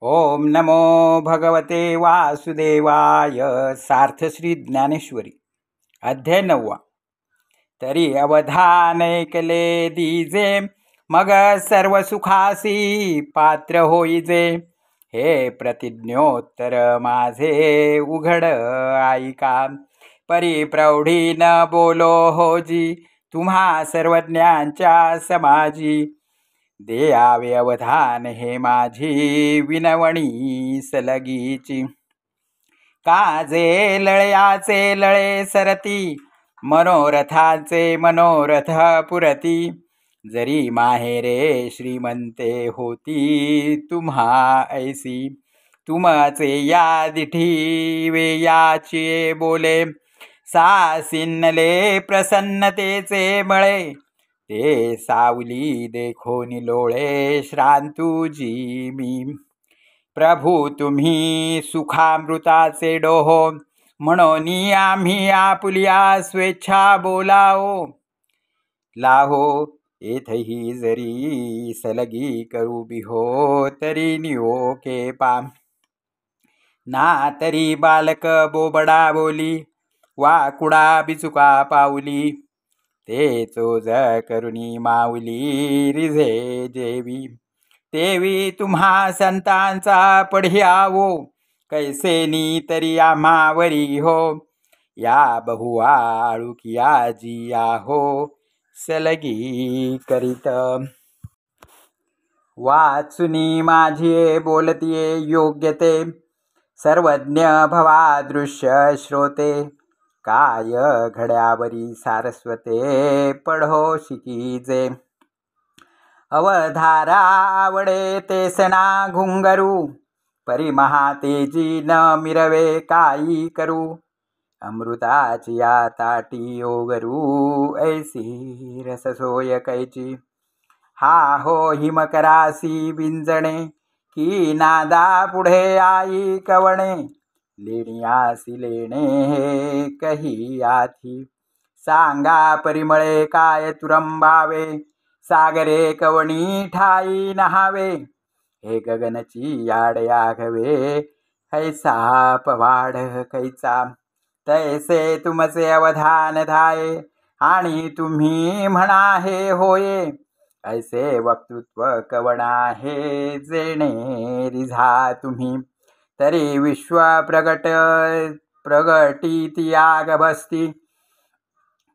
ओम नमो भगवते वासुदेवाय. सार्थ श्री ज्ञानेश्वरी. अध्याय 9. तरी अवधान ऐकले दीजे, मग सर्व सुखासी पात्र होईजे. हे प्रतिज्ञोत्तर माझे उघड ऐका, परी प्रौढी न बोलो होजी, तुम्हा सर्वज्ञांच्या समाजी. देयावे अवधान हे माझी विनवणी सलगीची. काजे लळयाचे लळे सरती, मनोरथाचे मनोरथ पुरती. जरी माहेरे श्रीमंते होती, तुम्हा ऐसी तुमचे या दिठी वेयाचे बोले. सासिन्नले प्रसन्नतेचे मळे, ते सावली देखोनी लोळे श्रांतुजी मी. प्रभू तुम्ही सुखामृताचे डोहो, म्हणून आम्ही आपुलिया स्वेच्छा बोलाओ. लाहो येथही जरी सलगी करू बिहो, तरी निओ के पा. ना तरी बालक बोबडा बोली, वा कुडा बिचुका पाऊली. ते चोज करुणी माऊली रिझे जेवी. तेवी तुम्हा संतांचा पढ्यावो, कैसेनी तरी आम्हावरी हो. या बहुआ आळुकिया जिया हो, सलगी करीत. वाचुनी माझे बोलतिये योग्य ते, सर्वज्ञ भवा दृश्य श्रोते. काय घड्यावरी सारस्वते, पढो शिकीजे. अवधारा आवडे तेसना घुंगरू, परी महातेजी न मिरवे काई करू. अमृताची या ताटी ओगरू, ऐसी रससोय कैची. हा हो हिमकरासी विंजणे, की नादा पुढे आई कवणे. लेणियासी लेणे हे कही आथी, सांगा परिमळे काय तुरंबावे. सागरे कवणी ठाई नहावे, हे गगनची याड याघवे. हैसा पवाड कैचा, तैसे तुमचे अवधान धाये. आणि तुम्ही म्हणा हे होये, ऐसे वक्तृत्व कवणा हे जेणे रिझा तुम्ही. तरी विश्व प्रगटीती याग बसती,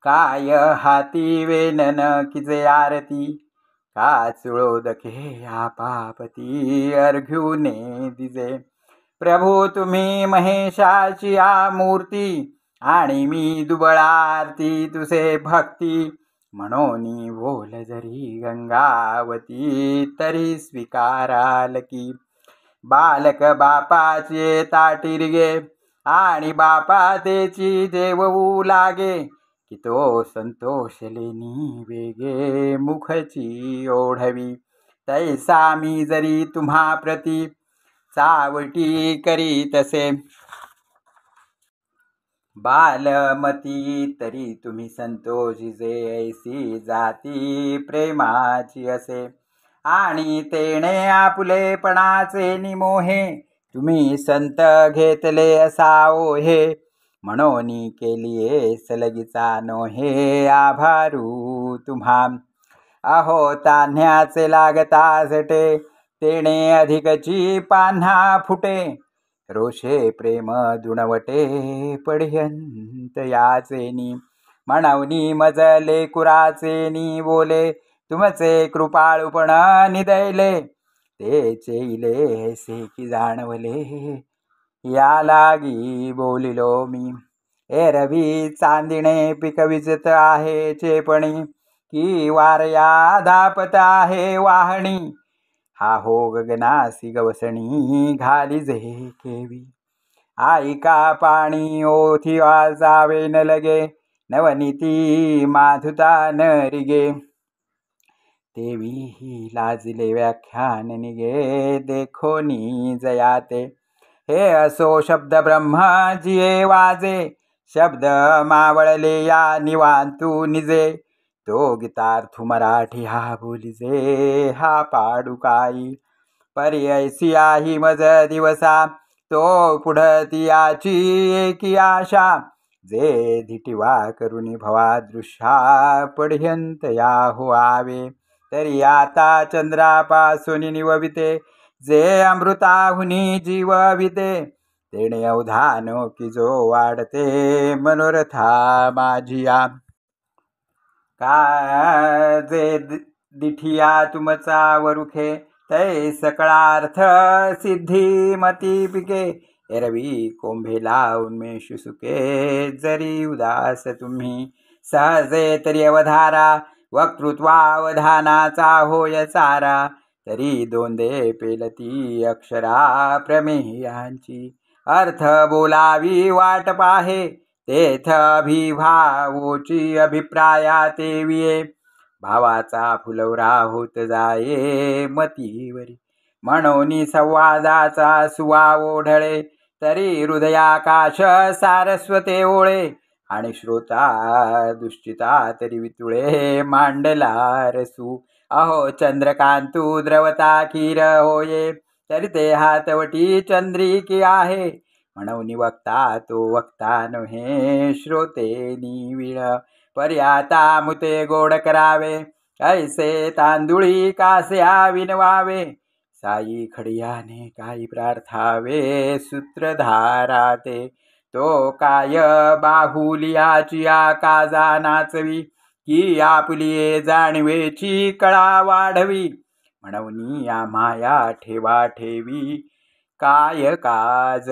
काय हाती वेनन किजे आरती. का चुळोदके आपापती, अर्घ्युने दिजे. प्रभू तुम्ही महेशाची आ मूर्ती, आणि मी दुबळार्ती तुसे भक्ती. म्हणून बोल जरी गंगावती, तरी स्वीकाराल की. बालक बापाचे ताटीरगे, आणि बापा तेची देवऊ लागे. की तो संतोष लेनी वेगे, मुखची ओढवी. तैसा मी जरी तुम्हा प्रती, चावटी करी तसे. बालमती तरी तुम्ही संतोषीचे, ऐसी जाती प्रेमाची असे. आणि तेणे आपुलेपणाचे निमोहे, तुम्ही संत घेतले असावो हे. म्हणून केलिये सलगीचा नोहे, आभारू तुम्हा. अहो तान्ह्याचे लागता झटे, तेणे अधिकची पान्हा फुटे. रोषे प्रेम दुणवटे, पढ्यंत याचेनी. म्हणून मजले कुराचेनी बोले, तुमचे कृपाळूपण निदैले. ते चेईले ऐसे की जाणवले, या लागी बोलिलो मी. एरवी चांदिणे पिकविजत आहे चेपणी, की वारया धापत आहे वाहणी. हा हो गगनासी गवसणी, घालिजे केवी. आईका पाणी ओथी वाजावे न लगे, नवनीती माधुता न रिगे. तेवी ही लाजिले व्याख्यान निगे, देखोनी जयाते. हे असो शब्द ब्रह्म जिये वाजे, शब्द मावळले या निवांतू निजे. तो गीतार्थू मराठी हा बोलिजे, हा पाडू काही. पर्यैसिया ही मज दिवसा तो पुढती याची एकी आशा जे धिटिवा करुणी भवा दृश्या पढ्यंत या हुआवे तरी आता चंद्रापासून निवविते जे अमृताहुनी जीवविते तेणे अवधान की जो वाढते मनोरथा माझिया का जे दिठिया तुमचा वरुखे तै सकळार्थ सिद्धी मती पिके एरवी कोंभेला उन्मेषु सुके जरी उदास तुम्ही सहजे तरी अवधारा वक्तृत्वावधानाचा होय चारा तरी दोंदे पेलती अक्षरा प्रमेयांची अर्थ बोलावी वाट पाहे तेथ अभिभावोची अभिप्राया ते विये भावाचा फुलवरा होत जाये मतीवरी म्हणून संवादाचा सुवा ओढळे तरी हृदयाकाश सारस्वते ओळे आणि श्रोता दुश्चिता तरी वितुळे मांडला रसू अहो चंद्रकांतू द्रवता खीर होये तरी ते हातवटी चंद्रिकी आहे म्हणून वक्ता तो वक्ता नव्हे श्रोते निविळ पर्याता मुते गोड करावे ऐसे तांदुळी कास्या विनवावे साई खडियाने काही प्रार्थावे सूत्रधारा ते तो काय बाहुलियाची काजा नाचवी की आपुलिये जाणवेची कळा वाढवी म्हणून या माया ठेवा ठेवी काय काज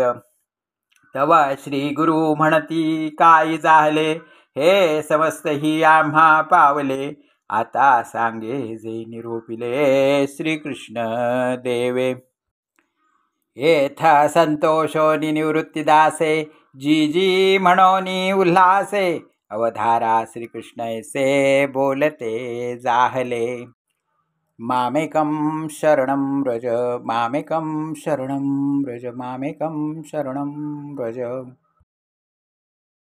तव श्री गुरु म्हणती काय झाले हे समस्त ही आम्हा पावले आता सांगे जे निरूपिले श्रीकृष्ण देवे येथ संतोषोनी निवृत्तीदासे जी जी म्हणोनी उल्हासे अवधारा श्रीकृष्ण ऐसे बोलते जाहले मामेकं शरणं व्रज मामेकं शरणं व्रज मामेकं शरणं व्रज